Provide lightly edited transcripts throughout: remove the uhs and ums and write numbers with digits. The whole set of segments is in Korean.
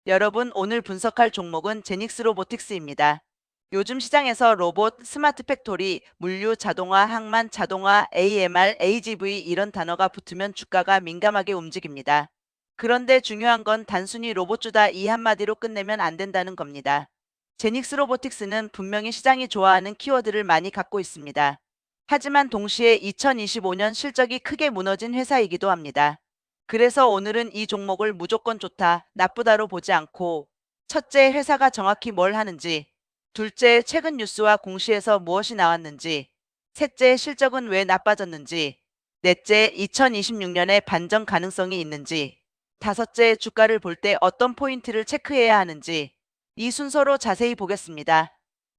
여러분, 오늘 분석할 종목은 제닉스 로보틱스입니다. 요즘 시장에서 로봇, 스마트 팩토리, 물류, 자동화, 항만, 자동화, AMR, AGV 이런 단어가 붙으면 주가가 민감하게 움직입니다. 그런데 중요한 건 단순히 로봇주다 이 한마디로 끝내면 안 된다는 겁니다. 제닉스 로보틱스는 분명히 시장이 좋아하는 키워드를 많이 갖고 있습니다. 하지만 동시에 2025년 실적이 크게 무너진 회사이기도 합니다. 그래서 오늘은 이 종목을 무조건 좋다, 나쁘다로 보지 않고, 첫째, 회사가 정확히 뭘 하는지, 둘째, 최근 뉴스와 공시에서 무엇이 나왔는지, 셋째, 실적은 왜 나빠졌는지, 넷째, 2026년에 반전 가능성이 있는지, 다섯째, 주가를 볼 때 어떤 포인트를 체크해야 하는지, 이 순서로 자세히 보겠습니다.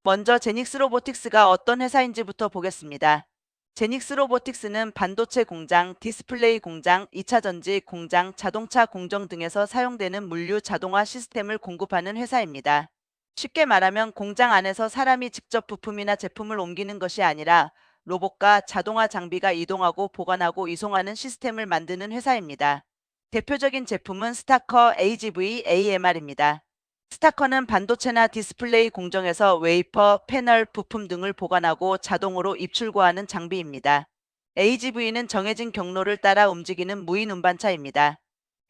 먼저 제닉스 로보틱스가 어떤 회사인지부터 보겠습니다. 제닉스 로보틱스는 반도체 공장, 디스플레이 공장, 2차 전지 공장, 자동차 공정 등에서 사용되는 물류 자동화 시스템을 공급하는 회사입니다. 쉽게 말하면 공장 안에서 사람이 직접 부품이나 제품을 옮기는 것이 아니라 로봇과 자동화 장비가 이동하고 보관하고 이송하는 시스템을 만드는 회사입니다. 대표적인 제품은 스타커, AGV, AMR입니다. 스타커는 반도체나 디스플레이 공정에서 웨이퍼, 패널, 부품 등을 보관하고 자동으로 입출고하는 장비입니다. AGV는 정해진 경로를 따라 움직이는 무인 운반차입니다.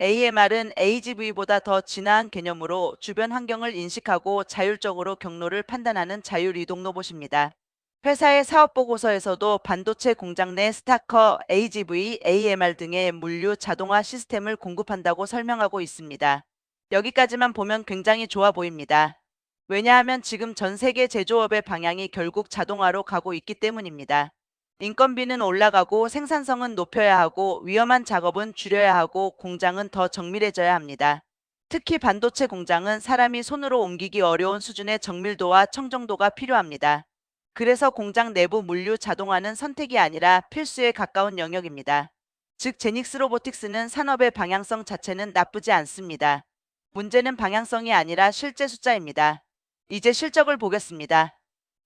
AMR은 AGV보다 더 진화한 개념으로 주변 환경을 인식하고 자율적으로 경로를 판단하는 자율 이동 로봇입니다. 회사의 사업보고서에서도 반도체 공장 내 스타커, AGV, AMR 등의 물류 자동화 시스템을 공급한다고 설명하고 있습니다. 여기까지만 보면 굉장히 좋아 보입니다. 왜냐하면 지금 전 세계 제조업의 방향이 결국 자동화로 가고 있기 때문입니다. 인건비는 올라가고 생산성은 높여야 하고 위험한 작업은 줄여야 하고 공장은 더 정밀해져야 합니다. 특히 반도체 공장은 사람이 손으로 옮기기 어려운 수준의 정밀도와 청정도가 필요합니다. 그래서 공장 내부 물류 자동화는 선택이 아니라 필수에 가까운 영역입니다. 즉, 제닉스 로보틱스는 산업의 방향성 자체는 나쁘지 않습니다. 문제는 방향성이 아니라 실제 숫자입니다. 이제 실적을 보겠습니다.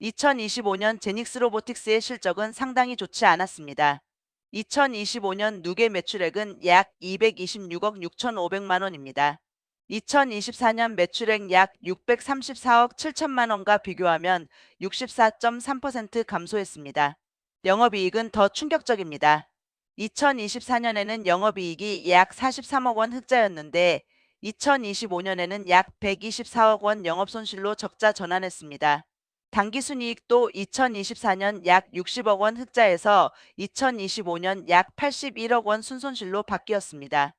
2025년 제닉스 로보틱스의 실적은 상당히 좋지 않았습니다. 2025년 누계 매출액은 약 226억 6,500만 원입니다. 2024년 매출액 약 634억 7천만 원과 비교하면 64.3% 감소했습니다. 영업이익은 더 충격적입니다. 2024년에는 영업이익이 약 43억 원 흑자였는데 2025년에는 약 124억 원 영업손실로 적자 전환했습니다. 당기순이익도 2024년 약 60억 원 흑자에서 2025년 약 81억 원 순손실로 바뀌었습니다.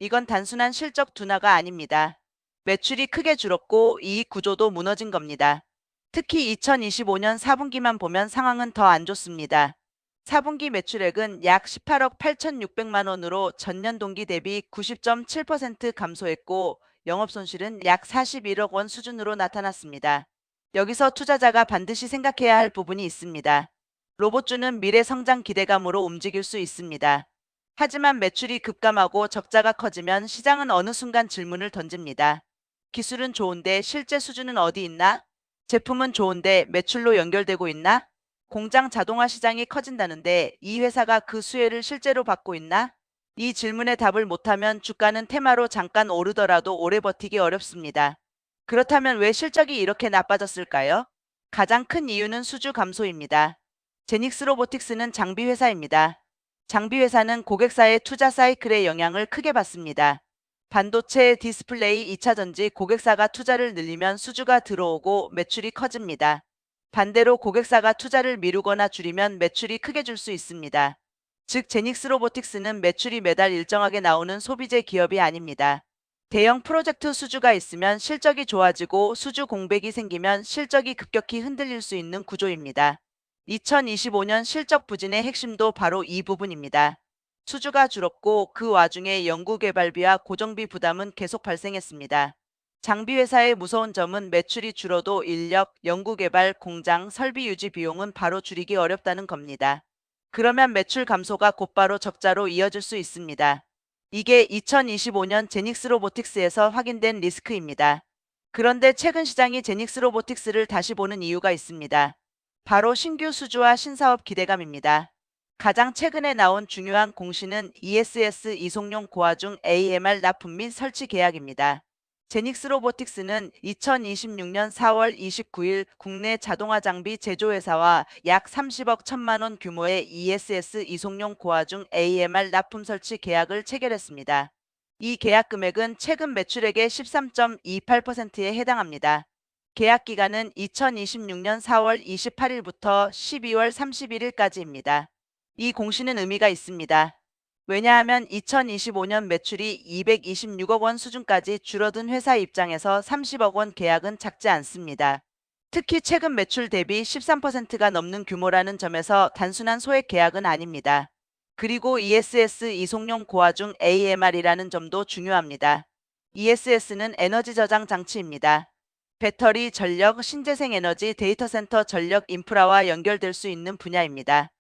이건 단순한 실적 둔화가 아닙니다. 매출이 크게 줄었고 이익 구조도 무너진 겁니다. 특히 2025년 4분기만 보면 상황은 더 안 좋습니다. 4분기 매출액은 약 18억 8,600만 원으로 전년 동기 대비 90.7% 감소했고 영업손실은 약 41억 원 수준으로 나타났습니다. 여기서 투자자가 반드시 생각해야 할 부분이 있습니다. 로봇주는 미래 성장 기대감으로 움직일 수 있습니다. 하지만 매출이 급감하고 적자가 커지면 시장은 어느 순간 질문을 던집니다. 기술은 좋은데 실제 수준은 어디 있나? 제품은 좋은데 매출로 연결되고 있나? 공장 자동화 시장이 커진다는데 이 회사가 그 수혜를 실제로 받고 있나? 이 질문에 답을 못하면 주가는 테마로 잠깐 오르더라도 오래 버티기 어렵습니다. 그렇다면 왜 실적이 이렇게 나빠졌을까요? 가장 큰 이유는 수주 감소입니다. 제닉스 로보틱스는 장비 회사입니다. 장비 회사는 고객사의 투자 사이클의 영향을 크게 받습니다. 반도체, 디스플레이, 2차 전지 고객사가 투자를 늘리면 수주가 들어오고 매출이 커집니다. 반대로 고객사가 투자를 미루거나 줄이면 매출이 크게 줄 수 있습니다. 즉, 제닉스 로보틱스는 매출이 매달 일정하게 나오는 소비재 기업이 아닙니다. 대형 프로젝트 수주가 있으면 실적이 좋아지고 수주 공백이 생기면 실적이 급격히 흔들릴 수 있는 구조입니다. 2025년 실적 부진의 핵심도 바로 이 부분입니다. 수주가 줄었고 그 와중에 연구개발비와 고정비 부담은 계속 발생했습니다. 장비 회사의 무서운 점은 매출이 줄어도 인력, 연구개발, 공장, 설비 유지 비용은 바로 줄이기 어렵다는 겁니다. 그러면 매출 감소가 곧바로 적자로 이어질 수 있습니다. 이게 2025년 제닉스 로보틱스에서 확인된 리스크입니다. 그런데 최근 시장이 제닉스 로보틱스를 다시 보는 이유가 있습니다. 바로 신규 수주와 신사업 기대감입니다. 가장 최근에 나온 중요한 공시는 ESS 이송용 고화중 AMR 납품 및 설치 계약입니다. 제닉스 로보틱스는 2026년 4월 29일 국내 자동화 장비 제조회사와 약 30억 1천만 원 규모의 ESS 이송용 고화중 AMR 납품 설치 계약을 체결했습니다. 이 계약 금액은 최근 매출액의 13.28%에 해당합니다. 계약 기간은 2026년 4월 28일부터 12월 31일까지입니다. 이 공시는 의미가 있습니다. 왜냐하면 2025년 매출이 226억 원 수준까지 줄어든 회사 입장에서 30억 원 계약은 작지 않습니다. 특히 최근 매출 대비 13%가 넘는 규모라는 점에서 단순한 소액 계약은 아닙니다. 그리고 ESS 이송용 고화중 AMR이라는 점도 중요합니다. ESS는 에너지 저장 장치입니다. 배터리, 전력, 신재생 에너지, 데이터 센터 전력 인프라와 연결될 수 있는 분야입니다.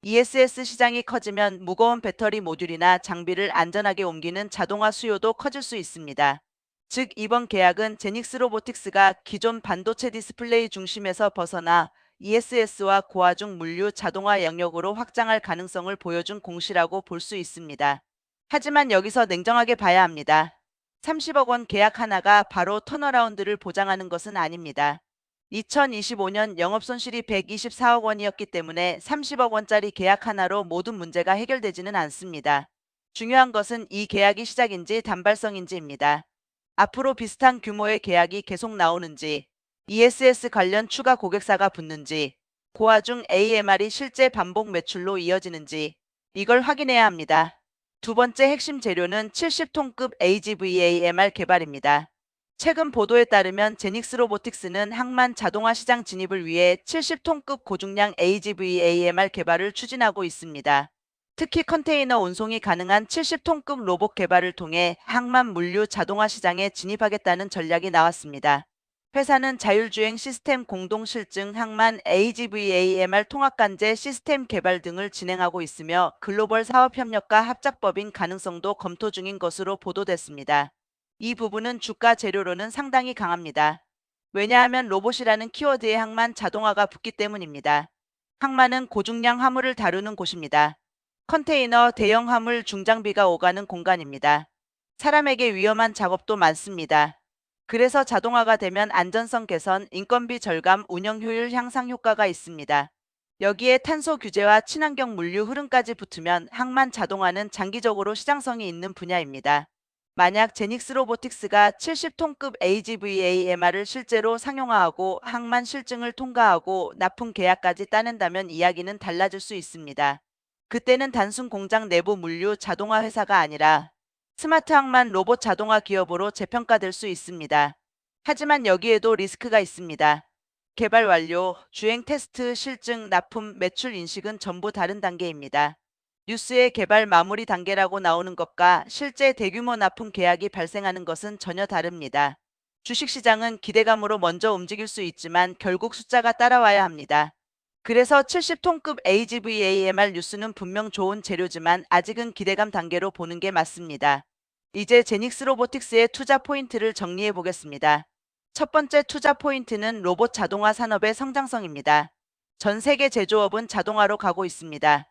ESS 시장이 커지면 무거운 배터리 모듈이나 장비를 안전하게 옮기는 자동화 수요도 커질 수 있습니다. 즉, 이번 계약은 제닉스 로보틱스가 기존 반도체 디스플레이 중심에서 벗어나 ESS와 고화중 물류 자동화 영역으로 확장할 가능성을 보여준 공시라고 볼 수 있습니다. 하지만 여기서 냉정하게 봐야 합니다. 30억 원 계약 하나가 바로 턴어라운드를 보장하는 것은 아닙니다. 2025년 영업손실이 124억 원이었기 때문에 30억 원짜리 계약 하나로 모든 문제가 해결되지는 않습니다. 중요한 것은 이 계약이 시작인지 단발성인지입니다. 앞으로 비슷한 규모의 계약이 계속 나오는지, ESS 관련 추가 고객사가 붙는지, 고화중 AMR이 실제 반복 매출로 이어지는지 이걸 확인해야 합니다. 두 번째 핵심 재료는 70톤급 AGV-AMR 개발입니다. 최근 보도에 따르면 제닉스 로보틱스는 항만 자동화 시장 진입을 위해 70톤급 고중량 AGV-AMR 개발을 추진하고 있습니다. 특히 컨테이너 운송이 가능한 70톤급 로봇 개발을 통해 항만 물류 자동화 시장에 진입하겠다는 전략이 나왔습니다. 회사는 자율주행 시스템 공동 실증 항만 AGV-AMR 통합관제 시스템 개발 등을 진행하고 있으며 글로벌 사업협력과 합작법인 가능성도 검토 중인 것으로 보도됐습니다. 이 부분은 주가 재료로는 상당히 강합니다. 왜냐하면 로봇이라는 키워드에 항만 자동화가 붙기 때문입니다. 항만은 고중량 화물을 다루는 곳입니다. 컨테이너, 대형 화물, 중장비가 오가는 공간입니다. 사람에게 위험한 작업도 많습니다. 그래서 자동화가 되면 안전성 개선, 인건비 절감, 운영 효율 향상 효과가 있습니다. 여기에 탄소 규제와 친환경 물류 흐름까지 붙으면 항만 자동화는 장기적으로 시장성이 있는 분야입니다. 만약 제닉스 로보틱스가 70톤급 AGV-AMR을 실제로 상용화하고 항만 실증을 통과하고 납품 계약까지 따낸다면 이야기는 달라질 수 있습니다. 그때는 단순 공장 내부 물류 자동화 회사가 아니라 스마트 항만 로봇 자동화 기업으로 재평가될 수 있습니다. 하지만 여기에도 리스크가 있습니다. 개발 완료, 주행 테스트, 실증, 납품, 매출 인식은 전부 다른 단계입니다. 뉴스의 개발 마무리 단계라고 나오는 것과 실제 대규모 납품 계약이 발생하는 것은 전혀 다릅니다. 주식시장은 기대감으로 먼저 움직일 수 있지만 결국 숫자가 따라와야 합니다. 그래서 70톤급 AGV-AMR 뉴스는 분명 좋은 재료지만 아직은 기대감 단계로 보는 게 맞습니다. 이제 제닉스 로보틱스의 투자 포인트를 정리해 보겠습니다. 첫 번째 투자 포인트는 로봇 자동화 산업의 성장성입니다. 전 세계 제조업은 자동화로 가고 있습니다.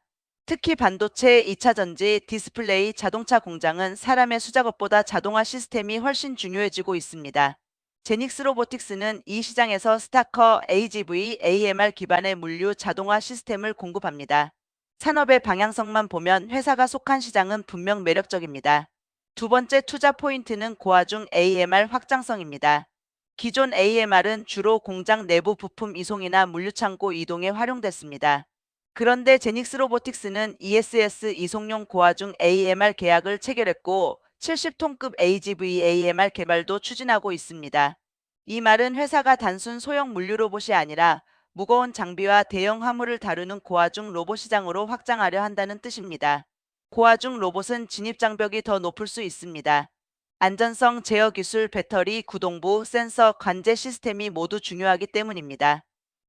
특히 반도체, 2차 전지, 디스플레이, 자동차 공장은 사람의 수작업보다 자동화 시스템이 훨씬 중요해지고 있습니다. 제닉스 로보틱스는 이 시장에서 스타커, AGV, AMR 기반의 물류 자동화 시스템을 공급합니다. 산업의 방향성만 보면 회사가 속한 시장은 분명 매력적입니다. 두 번째 투자 포인트는 고화중 AMR 확장성입니다. 기존 AMR은 주로 공장 내부 부품 이송이나 물류창고 이동에 활용됐습니다. 그런데 제닉스 로보틱스는 ESS 이송용 고화중 AMR 계약을 체결했고 70톤급 AGV AMR 개발도 추진하고 있습니다. 이 말은 회사가 단순 소형 물류 로봇이 아니라 무거운 장비와 대형 화물을 다루는 고화중 로봇 시장으로 확장하려 한다는 뜻입니다. 고화중 로봇은 진입 장벽이 더 높을 수 있습니다. 안전성, 제어 기술, 배터리, 구동부, 센서, 관제 시스템이 모두 중요하기 때문입니다.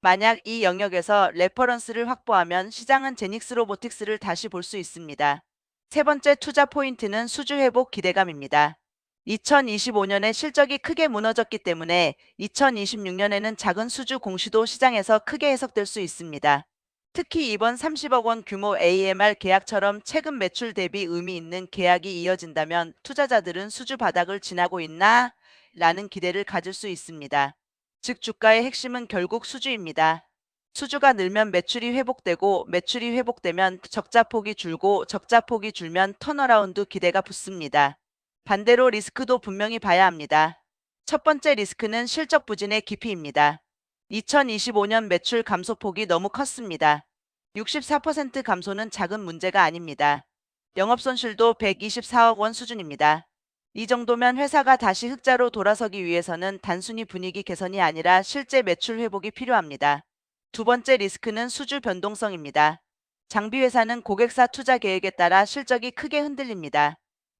만약 이 영역에서 레퍼런스를 확보하면 시장은 제닉스 로보틱스를 다시 볼 수 있습니다. 세 번째 투자 포인트는 수주 회복 기대감입니다. 2025년에 실적이 크게 무너졌기 때문에 2026년에는 작은 수주 공시도 시장에서 크게 해석될 수 있습니다. 특히 이번 30억 원 규모 AMR 계약처럼 최근 매출 대비 의미 있는 계약이 이어진다면 투자자들은 수주 바닥을 지나고 있나? 라는 기대를 가질 수 있습니다. 즉 주가의 핵심은 결국 수주입니다. 수주가 늘면 매출이 회복되고 매출이 회복되면 적자폭이 줄고 적자폭이 줄면 턴어라운드 기대가 붙습니다. 반대로 리스크도 분명히 봐야 합니다. 첫 번째 리스크는 실적 부진의 깊이입니다. 2025년 매출 감소폭이 너무 컸습니다. 64% 감소는 작은 문제가 아닙니다. 영업손실도 124억 원 수준입니다. 이 정도면 회사가 다시 흑자로 돌아서기 위해서는 단순히 분위기 개선이 아니라 실제 매출 회복이 필요합니다. 두 번째 리스크는 수주 변동성입니다. 장비 회사는 고객사 투자 계획에 따라 실적이 크게 흔들립니다.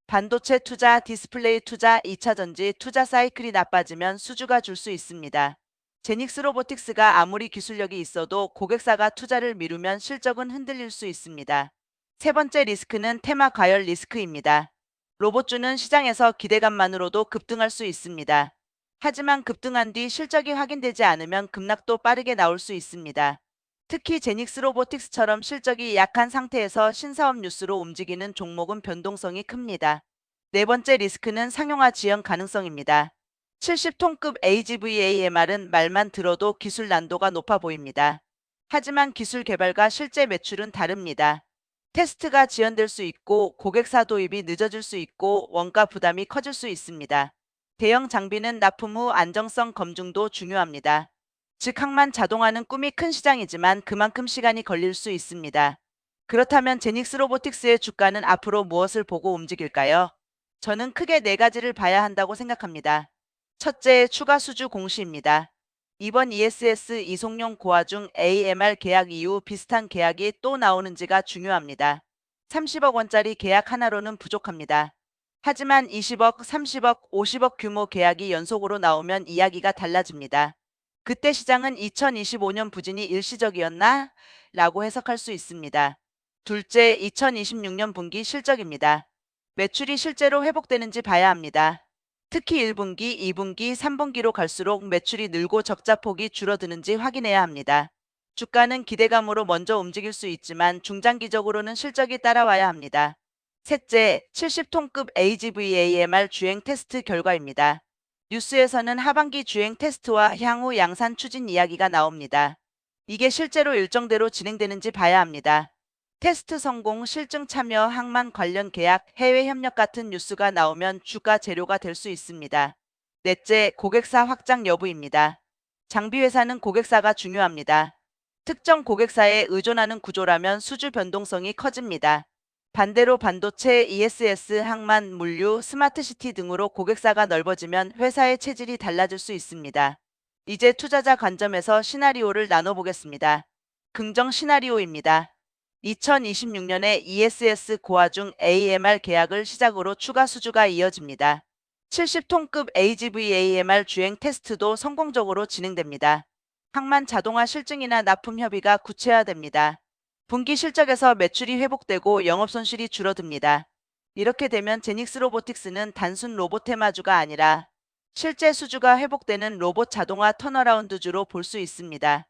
반도체 투자, 디스플레이 투자, 2차 전지 투자 사이클이 나빠지면 수주가 줄 수 있습니다. 제닉스 로보틱스가 아무리 기술력이 있어도 고객사가 투자를 미루면 실적은 흔들릴 수 있습니다. 세 번째 리스크는 테마 과열 리스크입니다. 로봇주는 시장에서 기대감만으로도 급등할 수 있습니다. 하지만 급등한 뒤 실적이 확인되지 않으면 급락도 빠르게 나올 수 있습니다. 특히 제닉스 로보틱스처럼 실적이 약한 상태에서 신사업 뉴스로 움직이는 종목은 변동성이 큽니다. 네 번째 리스크는 상용화 지연 가능성입니다. 70톤급 AGV-AMR은 말만 들어도 기술 난도가 높아 보입니다. 하지만 기술 개발과 실제 매출은 다릅니다. 테스트가 지연될 수 있고 고객사 도입이 늦어질 수 있고 원가 부담이 커질 수 있습니다. 대형 장비는 납품 후 안정성 검증도 중요합니다. 즉 항만 자동화는 꿈이 큰 시장이지만 그만큼 시간이 걸릴 수 있습니다. 그렇다면 제닉스 로보틱스의 주가는 앞으로 무엇을 보고 움직일까요? 저는 크게 네 가지를 봐야 한다고 생각합니다. 첫째, 추가 수주 공시입니다. 이번 ESS 이송용 고화중 AMR 계약 이후 비슷한 계약이 또 나오는지가 중요합니다. 30억 원짜리 계약 하나로는 부족합니다. 하지만 20억, 30억, 50억 규모 계약이 연속으로 나오면 이야기가 달라집니다. 그때 시장은 2025년 부진이 일시적이었나? 라고 해석할 수 있습니다. 둘째, 2026년 분기 실적입니다. 매출이 실제로 회복되는지 봐야 합니다. 특히 1분기, 2분기, 3분기로 갈수록 매출이 늘고 적자폭이 줄어드는지 확인해야 합니다. 주가는 기대감으로 먼저 움직일 수 있지만 중장기적으로는 실적이 따라와야 합니다. 셋째, 70톤급 AGV-AMR 주행 테스트 결과입니다. 뉴스에서는 하반기 주행 테스트와 향후 양산 추진 이야기가 나옵니다. 이게 실제로 일정대로 진행되는지 봐야 합니다. 테스트 성공, 실증 참여, 항만 관련 계약, 해외 협력 같은 뉴스가 나오면 주가 재료가 될 수 있습니다. 넷째, 고객사 확장 여부입니다. 장비 회사는 고객사가 중요합니다. 특정 고객사에 의존하는 구조라면 수주 변동성이 커집니다. 반대로 반도체, ESS, 항만, 물류, 스마트시티 등으로 고객사가 넓어지면 회사의 체질이 달라질 수 있습니다. 이제 투자자 관점에서 시나리오를 나눠보겠습니다. 긍정 시나리오입니다. 2026년에 ESS 고화중 AMR 계약을 시작으로 추가 수주가 이어집니다. 70톤급 AGV-AMR 주행 테스트도 성공적으로 진행됩니다. 항만 자동화 실증이나 납품 협의가 구체화됩니다. 분기 실적에서 매출이 회복되고 영업손실이 줄어듭니다. 이렇게 되면 제닉스 로보틱스는 단순 로봇 테마주가 아니라 실제 수주가 회복되는 로봇 자동화 턴어라운드주로 볼 수 있습니다.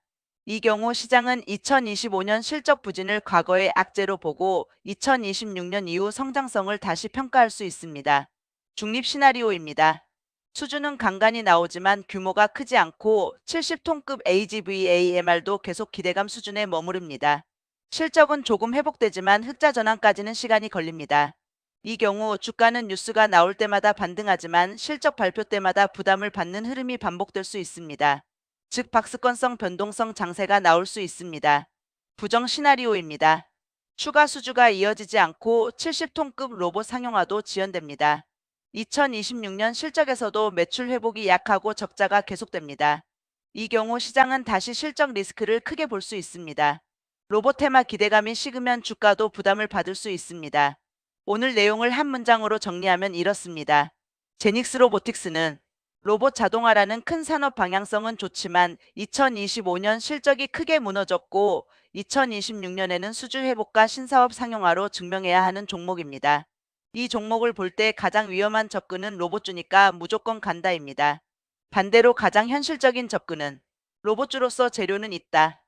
이 경우 시장은 2025년 실적 부진을 과거의 악재로 보고 2026년 이후 성장성을 다시 평가할 수 있습니다. 중립 시나리오입니다. 수주는 간간히 나오지만 규모가 크지 않고 70톤급 AGV-AMR도 계속 기대감 수준에 머무릅니다. 실적은 조금 회복되지만 흑자 전환까지는 시간이 걸립니다. 이 경우 주가는 뉴스가 나올 때마다 반등하지만 실적 발표 때마다 부담을 받는 흐름이 반복될 수 있습니다. 즉 박스권성 변동성 장세가 나올 수 있습니다. 부정 시나리오입니다. 추가 수주가 이어지지 않고 70톤급 로봇 상용화도 지연됩니다. 2026년 실적에서도 매출 회복이 약하고 적자가 계속됩니다. 이 경우 시장은 다시 실적 리스크를 크게 볼 수 있습니다. 로봇 테마 기대감이 식으면 주가도 부담을 받을 수 있습니다. 오늘 내용을 한 문장으로 정리하면 이렇습니다. 제닉스 로보틱스는 로봇 자동화라는 큰 산업 방향성은 좋지만 2025년 실적이 크게 무너졌고 2026년에는 수주 회복과 신사업 상용화로 증명해야 하는 종목입니다. 이 종목을 볼 때 가장 위험한 접근은 로봇주니까 무조건 간다입니다. 반대로 가장 현실적인 접근은 로봇주로서 재료는 있다.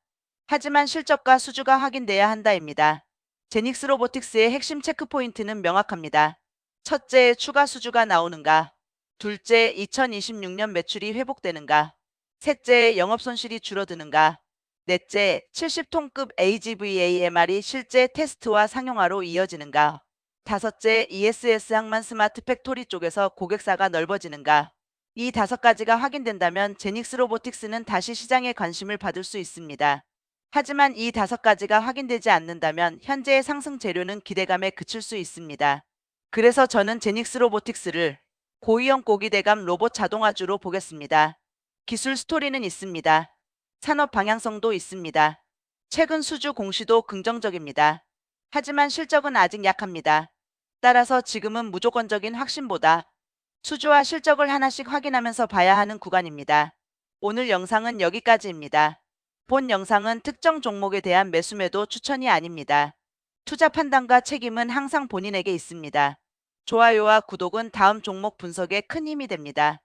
하지만 실적과 수주가 확인돼야 한다입니다. 제닉스 로보틱스의 핵심 체크포인트는 명확합니다. 첫째, 추가 수주가 나오는가? 둘째, 2026년 매출이 회복되는가? 셋째, 영업손실이 줄어드는가? 넷째, 70톤급 AGV-AMR이 실제 테스트와 상용화로 이어지는가? 다섯째, ESS 항만 스마트 팩토리 쪽에서 고객사가 넓어지는가? 이 다섯 가지가 확인된다면 제닉스 로보틱스는 다시 시장에 관심을 받을 수 있습니다. 하지만 이 다섯 가지가 확인되지 않는다면 현재의 상승 재료는 기대감에 그칠 수 있습니다. 그래서 저는 제닉스 로보틱스를 고위험 고기대감 로봇 자동화주로 보겠습니다. 기술 스토리는 있습니다. 산업 방향성도 있습니다. 최근 수주 공시도 긍정적입니다. 하지만 실적은 아직 약합니다. 따라서 지금은 무조건적인 확신보다 수주와 실적을 하나씩 확인하면서 봐야 하는 구간입니다. 오늘 영상은 여기까지입니다. 본 영상은 특정 종목에 대한 매수매도 추천이 아닙니다. 투자 판단과 책임은 항상 본인에게 있습니다. 좋아요와 구독은 다음 종목 분석에 큰 힘이 됩니다.